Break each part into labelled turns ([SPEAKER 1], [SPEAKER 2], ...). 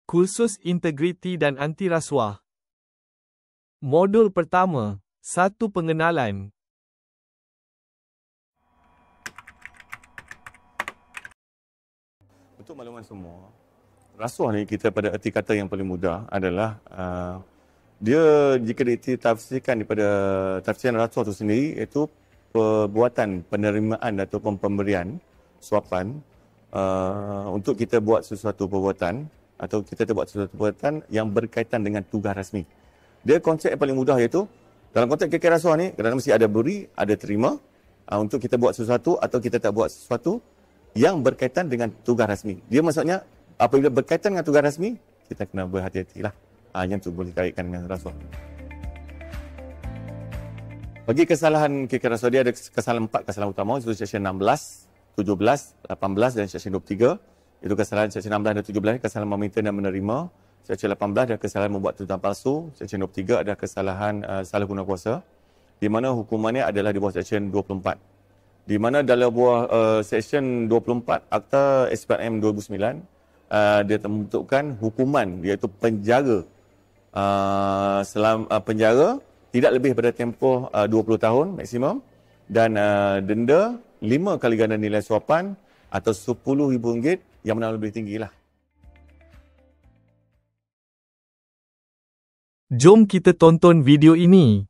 [SPEAKER 1] Kursus Integriti dan Anti Rasuah. Modul pertama, 1 Pengenalan.
[SPEAKER 2] Untuk makluman semua, rasuah ni kita pada erti kata yang paling mudah adalah dia jika ditafsirkan daripada tafsiran rasuah itu sendiri, iaitu perbuatan penerimaan ataupun pemberian suapan untuk kita buat sesuatu perbuatan atau kita buat sesuatu perbuatan yang berkaitan dengan tugas rasmi. Dia konsep yang paling mudah iaitu dalam konteks KK rasuah ni kadang-kadang mesti ada beri, ada terima untuk kita buat sesuatu atau kita tak buat sesuatu yang berkaitan dengan tugas rasmi. Dia maksudnya apabila berkaitan dengan tugas rasmi, kita kena berhati-hatilah. Yang tu boleh kaitkan dengan rasuah. Bagi kesalahan KK rasuah, dia ada kesalahan 4 kesalahan utama, iaitu Seksyen 16, 17, 18 dan Seksyen 23. Itu kesalahan Seksyen 16 dan 17, kesalahan meminta dan menerima. Seksyen 18 adalah kesalahan membuat tuntutan palsu. Seksyen 23 adalah kesalahan salah guna kuasa, di mana hukumannya adalah di bawah Seksyen 24. Di mana dalam bawah Seksyen 24 Akta SPRM 2009, dia tentukan hukuman iaitu penjara penjara tidak lebih pada tempoh 20 tahun maksimum dan denda 5 kali ganda nilai suapan atau RM10,000 yang mana lebih tinggi lah.
[SPEAKER 1] Jom kita tonton video ini.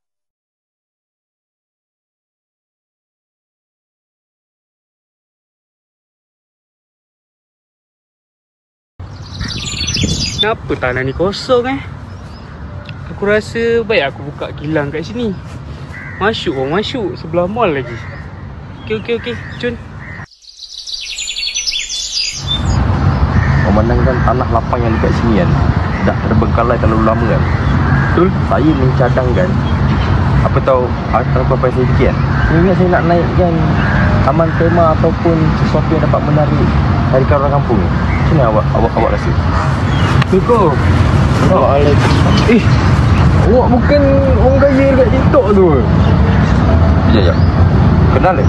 [SPEAKER 3] Kenapa tanah ni kosong Aku rasa baik aku buka kilang kat sini. Masuk orang masuk, sebelah mall lagi. Okey, cun.
[SPEAKER 4] Memandangkan tanah lapang yang dekat sini kan, dah terbengkalai terlalu lama kan. Betul? Saya mencadangkan, apa tahu apa yang saya fikir kan, ingat saya nak naikkan taman tema ataupun sesuatu yang dapat menarik tarikan orang kampung ni. Macam mana awak rasa?
[SPEAKER 3] Betul.
[SPEAKER 4] Awak bukan orang kaya dekat TikTok tu. Ya. Kenal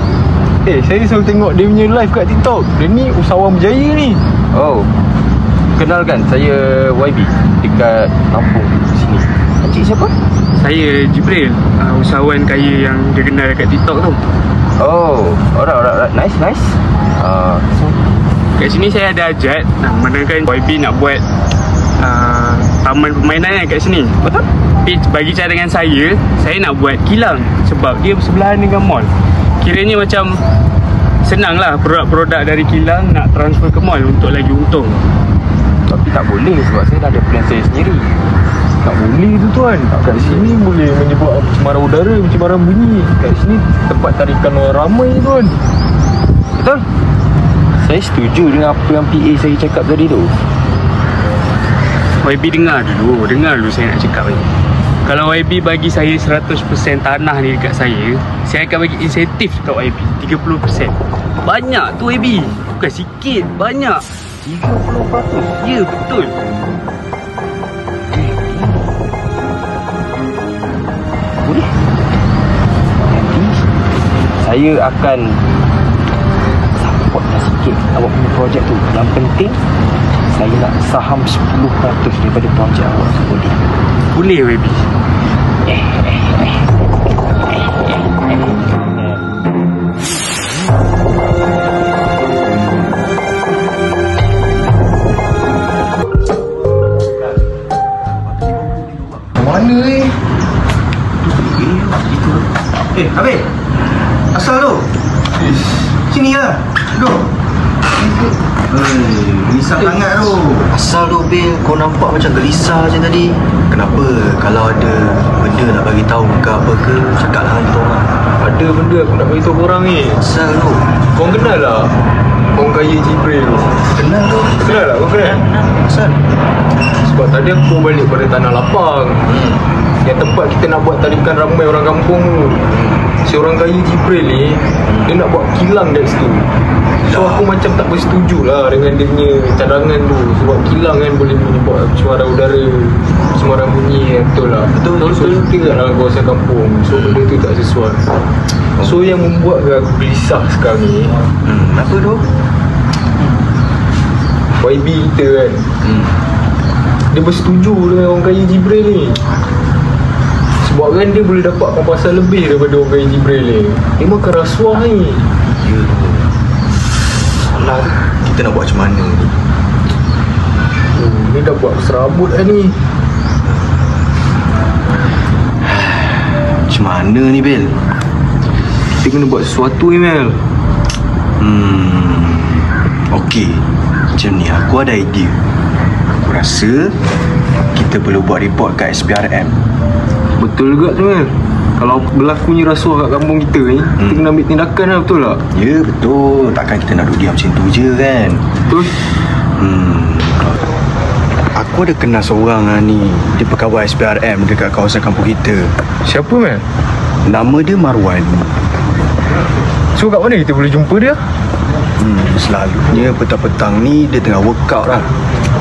[SPEAKER 3] Saya selalu tengok dia punya live kat TikTok. Dia ni usahawan berjaya ni.
[SPEAKER 4] Oh. Kenal kan, saya YB dekat kampung sini. Encik siapa?
[SPEAKER 3] Saya Jibril, usahawan kaya yang dia kenal dekat TikTok tu.
[SPEAKER 4] Oh, alright. Nice.
[SPEAKER 3] Kat sini saya ada ajat, manakan YB nak buat taman permainan kat sini.
[SPEAKER 4] Betul?
[SPEAKER 3] Tapi bagi cadangan saya nak buat kilang sebab dia bersebelahan dengan mall. Kiranya macam senang lah produk-produk dari kilang nak transfer ke mall untuk lagi untung.
[SPEAKER 4] Tapi tak boleh sebab saya dah ada plan saya sendiri.
[SPEAKER 3] Tak boleh tu tuan. Kat sini boleh menyebabkan pencemaran udara, pencemaran bunyi. Kat sini tempat tarikan orang ramai tuan.
[SPEAKER 4] Betul? Saya setuju dengan apa yang PA saya cakap tadi tu.
[SPEAKER 3] YB dengar dulu saya nak cakap ni. Kalau YB bagi saya 100% tanah ni dekat saya akan bagi insentif dekat YB 30%. Banyak tu YB. Bukan sikit, banyak.
[SPEAKER 4] 30%?
[SPEAKER 3] Ya, betul.
[SPEAKER 4] Boleh. Nanti saya akan supportkan sikit awak punya projek tu. Yang penting saya nak saham 10% daripada projek awak tu. Boleh?
[SPEAKER 3] Boleh YB.
[SPEAKER 5] Mana ni? Habis? Asal tu? Sini lah. Duduk. Gelisah sangat tu.
[SPEAKER 6] Asal tu Bil, kau nampak macam gelisah je tadi. Kenapa? Kalau ada benda nak bagi tahu ke apa ke, cakap lah kita orang.
[SPEAKER 3] Ada benda aku nak beritahu korang ni.
[SPEAKER 6] Asal tu?
[SPEAKER 3] Korang kenal lah orang kaya Jibril tu.
[SPEAKER 6] Kenal tu?
[SPEAKER 3] Kenal tak? Kau kenal?
[SPEAKER 6] Asal?
[SPEAKER 3] Sebab tadi aku balik pada tanah lapang. Yang tempat kita nak buat tarikan ramai orang kampung tu. Si orang kaya Jibril ni, dia nak buat kilang dari situ. So aku macam tak bersetuju lah dengan dia punya cadangan tu. Sebab kilang kan boleh menyebabkan pencemaran udara, pencemaran bunyi. Betul lah. Betul. Tidak dalam kawasan kampung. So benda tu tak sesuai. So yang membuat aku gelisah sekarang ni,
[SPEAKER 6] Apa tu?
[SPEAKER 3] YB kita kan, dia bersetuju dengan orang kaya Jibril ni. Sebab kan dia boleh dapat pampasan lebih daripada orang kaya Jibril ni. Dia makan rasuah ni.
[SPEAKER 6] Ya tu. Salah tu. Kita nak buat macam mana ni?
[SPEAKER 3] Ni dah buat serabut lah ni.
[SPEAKER 6] Macam mana ni, Bel?
[SPEAKER 3] Kita kena buat sesuatu ni, Mel.
[SPEAKER 6] Okey. Macam ni, aku ada idea. Aku rasa kita perlu buat report kat SPRM.
[SPEAKER 3] Betul juga tu, Mel. Kalau berlakunya rasuah kat kampung kita ni, kita kena ambil tindakan lah, betul tak?
[SPEAKER 6] Ya, betul. Takkan kita nak duduk diam macam tu je kan?
[SPEAKER 3] Betul.
[SPEAKER 6] Aku ada kenal seorang lah ni. Dia pegawai SPRM dekat kawasan kampung kita.
[SPEAKER 3] Siapa, Mel?
[SPEAKER 6] Nama dia Marwan.
[SPEAKER 3] So kat mana kita boleh jumpa dia?
[SPEAKER 6] Selalunya petang-petang ni dia tengah workout lah.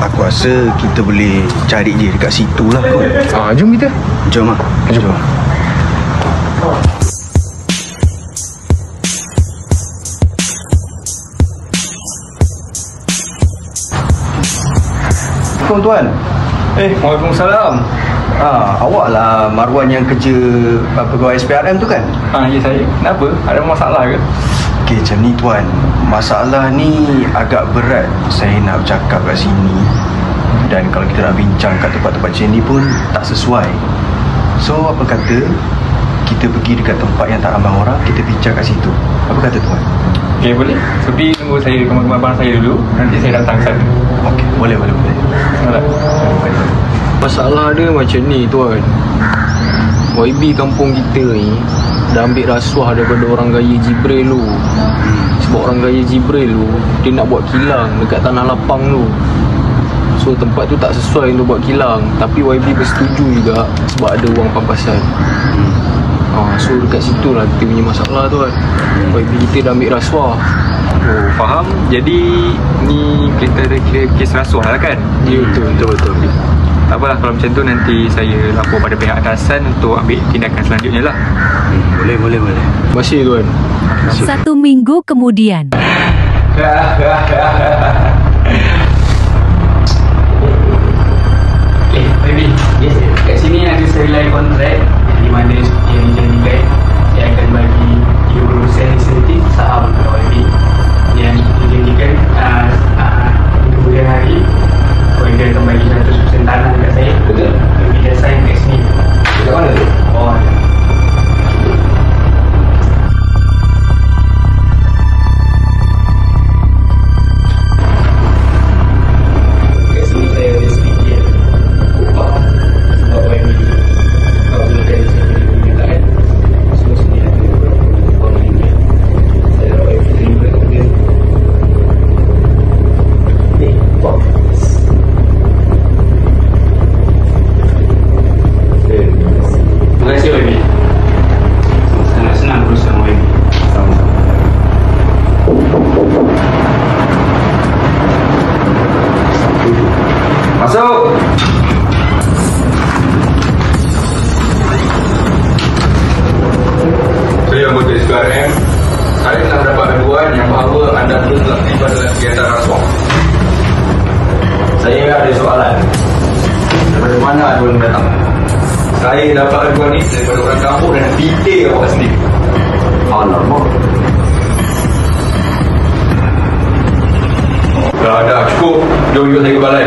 [SPEAKER 6] Aku rasa kita boleh cari dia dekat situ lah kot.
[SPEAKER 3] Jom kita.
[SPEAKER 6] Jom lah. Jom. Tuan.
[SPEAKER 3] Waalaikumsalam.
[SPEAKER 6] Awak lah Marwan yang kerja pegawai SPRM tu kan?
[SPEAKER 3] Ya saya. Kenapa? Ada masalah ke?
[SPEAKER 6] Okey, macam ni tuan. Masalah ni agak berat saya nak bercakap kat sini. Dan kalau kita nak bincang kat tempat-tempat macam ni pun tak sesuai. So, apa kata kita pergi dekat tempat yang tak ramai orang, kita bincang kat situ. Apa kata tuan?
[SPEAKER 3] Okey, boleh. Tapi tunggu saya kemar-kemar abang saya dulu. Nanti saya datang sana.
[SPEAKER 6] Okey, boleh.
[SPEAKER 3] Alright. Masalah dia macam ni tuan. YB kampung kita ni dah ambil rasuah daripada orang kaya Jibril tu. Sebab orang kaya Jibril tu, dia nak buat kilang dekat tanah lapang tu. So tempat tu tak sesuai untuk buat kilang. Tapi YB bersetuju juga sebab ada wang pampasan. So dekat situ lah kita punya masalah tu kan. YB kita dah ambil rasuah.
[SPEAKER 7] Oh, faham. Jadi ni kita ada kira kes rasuah lah kan?
[SPEAKER 3] Ya betul.
[SPEAKER 7] Tak apalah, kalau macam tu nanti saya lapor pada pihak atasan untuk ambil tindakan selanjutnya lah.
[SPEAKER 6] Boleh.
[SPEAKER 3] Terima kasih tuan.
[SPEAKER 8] 1 minggu kemudian.
[SPEAKER 7] Baby, yes, kat sini ada sehelai kontrak di mana yang dijanjikan dia akan bagi 30% insentif saham kepada YB yang dijanjikan kemudian hari YB akan bagi 100% tanah dekat saya. Betul? YB dah sign kat sini. Dekat mana tu?
[SPEAKER 3] Saya telah mendapat aduan yang bahawa anda telah terlibat dalam kegiatan rasuah.
[SPEAKER 6] Saya ada soalan. Daripada mana aduan datang?
[SPEAKER 3] Saya dapat aduan ni daripada orang kampung dan detail awak sendiri.
[SPEAKER 6] Alamak.
[SPEAKER 3] Dah cukup. Jom ikut saya ke balai.